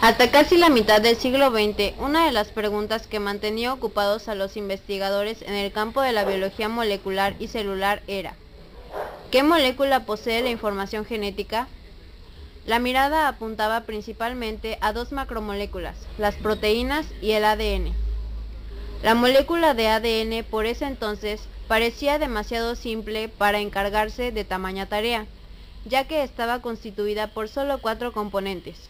Hasta casi la mitad del siglo XX, una de las preguntas que mantenía ocupados a los investigadores en el campo de la biología molecular y celular era: ¿qué molécula posee la información genética? La mirada apuntaba principalmente a dos macromoléculas, las proteínas y el ADN. La molécula de ADN por ese entonces parecía demasiado simple para encargarse de tamaña tarea, ya que estaba constituida por solo 4 componentes.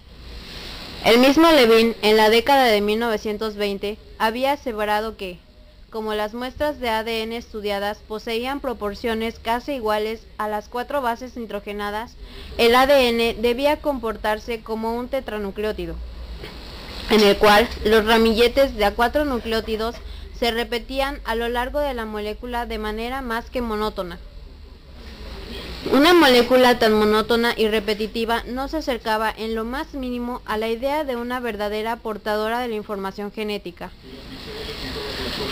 El mismo Levin, en la década de 1920, había aseverado que, como las muestras de ADN estudiadas poseían proporciones casi iguales a las 4 bases nitrogenadas, el ADN debía comportarse como un tetranucleótido, en el cual los ramilletes de a 4 nucleótidos se repetían a lo largo de la molécula de manera más que monótona. Una molécula tan monótona y repetitiva no se acercaba en lo más mínimo a la idea de una verdadera portadora de la información genética.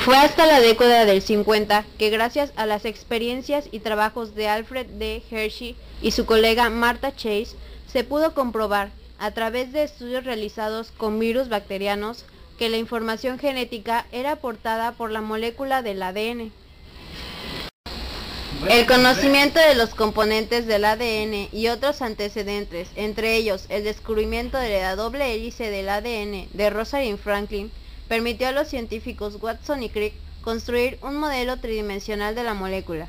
Fue hasta la década del 50 que, gracias a las experiencias y trabajos de Alfred D. Hershey y su colega Martha Chase, se pudo comprobar, a través de estudios realizados con virus bacterianos, que la información genética era aportada por la molécula del ADN. El conocimiento de los componentes del ADN y otros antecedentes, entre ellos el descubrimiento de la doble hélice del ADN de Rosalind Franklin, permitió a los científicos Watson y Crick construir un modelo tridimensional de la molécula.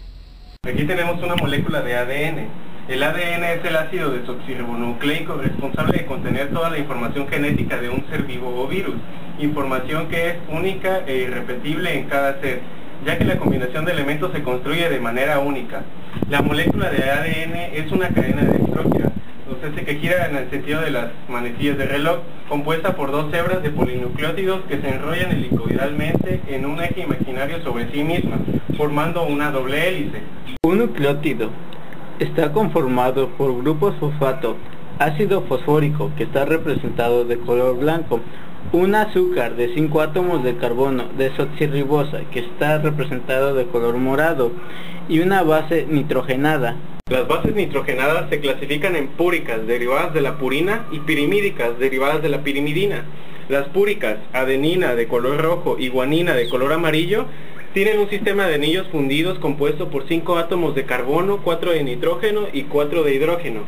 Aquí tenemos una molécula de ADN. El ADN es el ácido desoxirribonucleico responsable de contener toda la información genética de un ser vivo o virus, información que es única e irrepetible en cada ser, ya que la combinación de elementos se construye de manera única. La molécula de ADN es una cadena de dicróquera, o sea, que gira en el sentido de las manecillas de reloj, compuesta por 2 hebras de polinucleótidos que se enrollan helicoidalmente en un eje imaginario sobre sí mismas, formando una doble hélice. Un nucleótido está conformado por grupos fosfato, ácido fosfórico, que está representado de color blanco, un azúcar de 5 átomos de carbono, desoxirribosa, que está representado de color morado, y una base nitrogenada. Las bases nitrogenadas se clasifican en púricas, derivadas de la purina, y pirimídicas, derivadas de la pirimidina. Las púricas, adenina de color rojo y guanina de color amarillo, tienen un sistema de anillos fundidos compuesto por 5 átomos de carbono, 4 de nitrógeno y 4 de hidrógeno.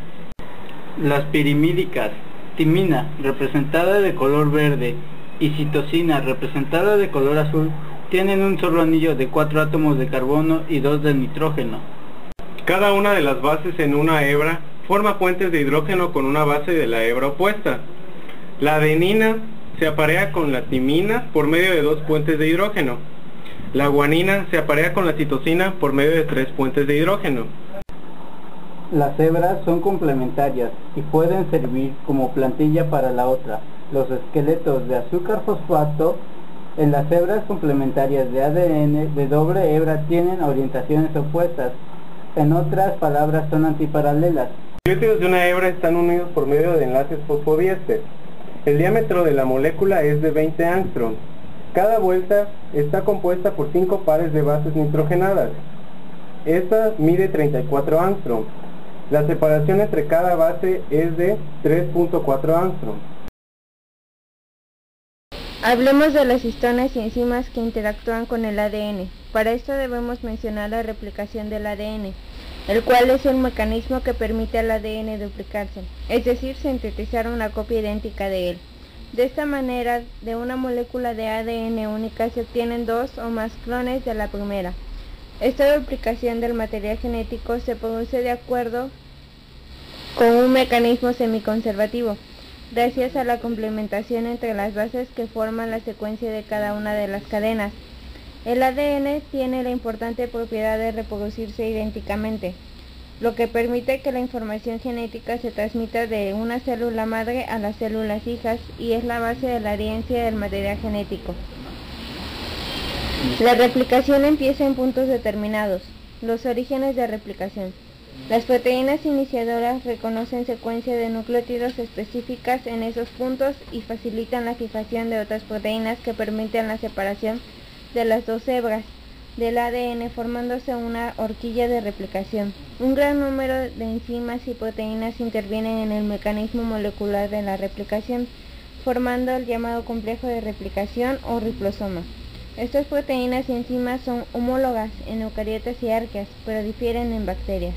Las pirimídicas, timina, representada de color verde, y citosina, representada de color azul, tienen un solo anillo de 4 átomos de carbono y 2 de nitrógeno. Cada una de las bases en una hebra forma puentes de hidrógeno con una base de la hebra opuesta. La adenina se aparea con la timina por medio de 2 puentes de hidrógeno. La guanina se aparea con la citosina por medio de 3 puentes de hidrógeno. Las hebras son complementarias y pueden servir como plantilla para la otra. Los esqueletos de azúcar fosfato en las hebras complementarias de ADN de doble hebra tienen orientaciones opuestas. En otras palabras, son antiparalelas. Los nucleótidos de una hebra están unidos por medio de enlaces fosfodiéster. El diámetro de la molécula es de 20 angstroms. Cada vuelta está compuesta por 5 pares de bases nitrogenadas. Esta mide 34 angstroms. La separación entre cada base es de 3.4 angstroms. Hablemos de las histonas y enzimas que interactúan con el ADN. Para esto debemos mencionar la replicación del ADN, el cual es un mecanismo que permite al ADN duplicarse, es decir, sintetizar una copia idéntica de él. De esta manera, de una molécula de ADN única se obtienen 2 o más clones de la primera. Esta duplicación del material genético se produce de acuerdo con un mecanismo semiconservativo, gracias a la complementación entre las bases que forman la secuencia de cada una de las cadenas. El ADN tiene la importante propiedad de reproducirse idénticamente, lo que permite que la información genética se transmita de una célula madre a las células hijas y es la base de la herencia del material genético. La replicación empieza en puntos determinados. Los orígenes de replicación. Las proteínas iniciadoras reconocen secuencias de nucleótidos específicas en esos puntos y facilitan la fijación de otras proteínas que permiten la separación de las 2 hebras del ADN, formándose una horquilla de replicación. Un gran número de enzimas y proteínas intervienen en el mecanismo molecular de la replicación. formando el llamado complejo de replicación o riplosoma. Estas proteínas y enzimas son homólogas en eucariotas y arqueas, pero difieren en bacterias.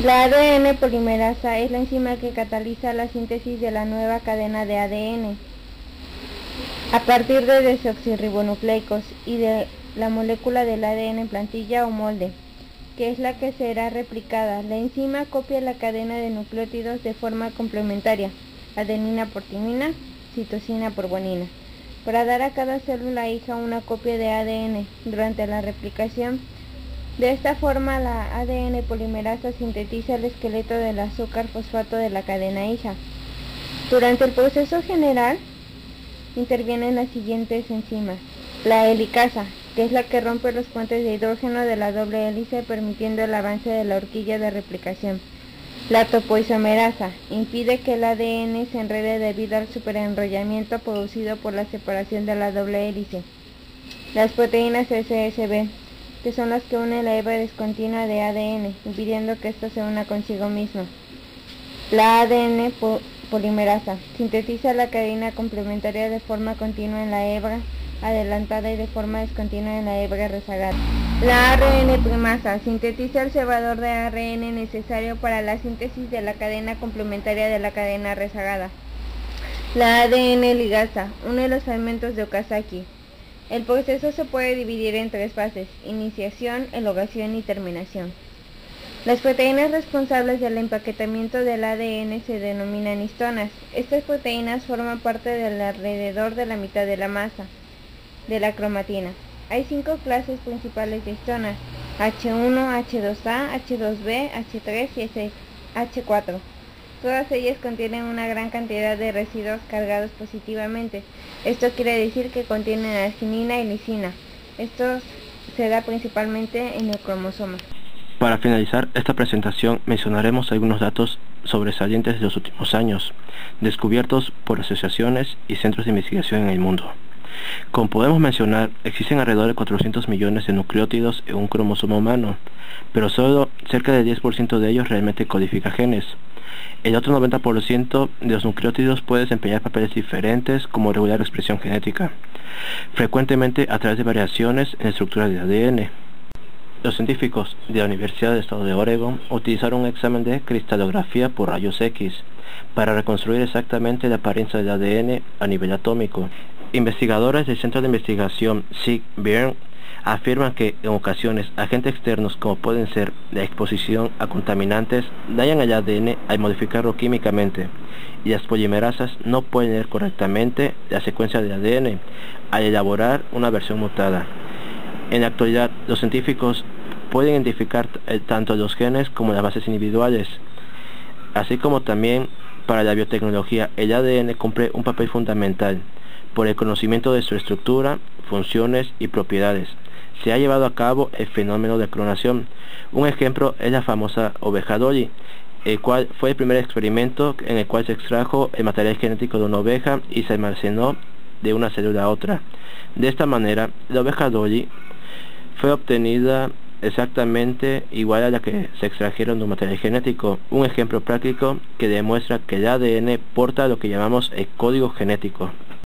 La ADN polimerasa es la enzima que cataliza la síntesis de la nueva cadena de ADN a partir de desoxirribonucleicos y de la molécula del ADN en plantilla o molde, que es la que será replicada. La enzima copia la cadena de nucleótidos de forma complementaria, adenina por timina, citosina por guanina, para dar a cada célula hija una copia de ADN durante la replicación. De esta forma, la ADN polimerasa sintetiza el esqueleto del azúcar fosfato de la cadena hija. Durante el proceso general, intervienen las siguientes enzimas. La helicasa, que es la que rompe los puentes de hidrógeno de la doble hélice, permitiendo el avance de la horquilla de replicación. La topoisomerasa impide que el ADN se enrede debido al superenrollamiento producido por la separación de la doble hélice. Las proteínas SSB, que son las que unen la hebra discontinua de ADN, impidiendo que ésta se una consigo misma. La ADN polimerasa sintetiza la cadena complementaria de forma continua en la hebra adelantada y de forma discontinua en la hebra rezagada. La ARN primasa sintetiza el cebador de ARN necesario para la síntesis de la cadena complementaria de la cadena rezagada. La ADN ligasa une los fragmentos de Okazaki. El proceso se puede dividir en tres fases: iniciación, elongación y terminación. Las proteínas responsables del empaquetamiento del ADN se denominan histonas. Estas proteínas forman parte del alrededor de la mitad de la masa de la cromatina. Hay 5 clases principales de histonas: H1, H2A, H2B, H3 y H4. Todas ellas contienen una gran cantidad de residuos cargados positivamente. Esto quiere decir que contienen arginina y lisina. Esto se da principalmente en el cromosoma. Para finalizar esta presentación mencionaremos algunos datos sobresalientes de los últimos años, descubiertos por asociaciones y centros de investigación en el mundo. Como podemos mencionar, existen alrededor de 400 millones de nucleótidos en un cromosoma humano, pero solo cerca del 10% de ellos realmente codifica genes. El otro 90% de los nucleótidos puede desempeñar papeles diferentes como regular la expresión genética, frecuentemente a través de variaciones en la estructura del ADN. Los científicos de la Universidad del Estado de Oregon utilizaron un examen de cristalografía por rayos X para reconstruir exactamente la apariencia del ADN a nivel atómico. Investigadores del Centro de Investigación SIG-BIRN afirman que en ocasiones agentes externos, como pueden ser la exposición a contaminantes, dañan el ADN al modificarlo químicamente, y las polimerasas no pueden leer correctamente la secuencia del ADN al elaborar una versión mutada. En la actualidad, los científicos pueden identificar tanto los genes como las bases individuales, así como también para la biotecnología. El ADN cumple un papel fundamental por el conocimiento de su estructura, funciones y propiedades. Se ha llevado a cabo el fenómeno de clonación. Un ejemplo es la famosa oveja Dolly, el cual fue el primer experimento en el cual se extrajo el material genético de una oveja y se almacenó de una célula a otra. De esta manera, la oveja Dolly fue obtenida exactamente igual a la que se extrajeron de un material genético. Un ejemplo práctico que demuestra que el ADN porta lo que llamamos el código genético.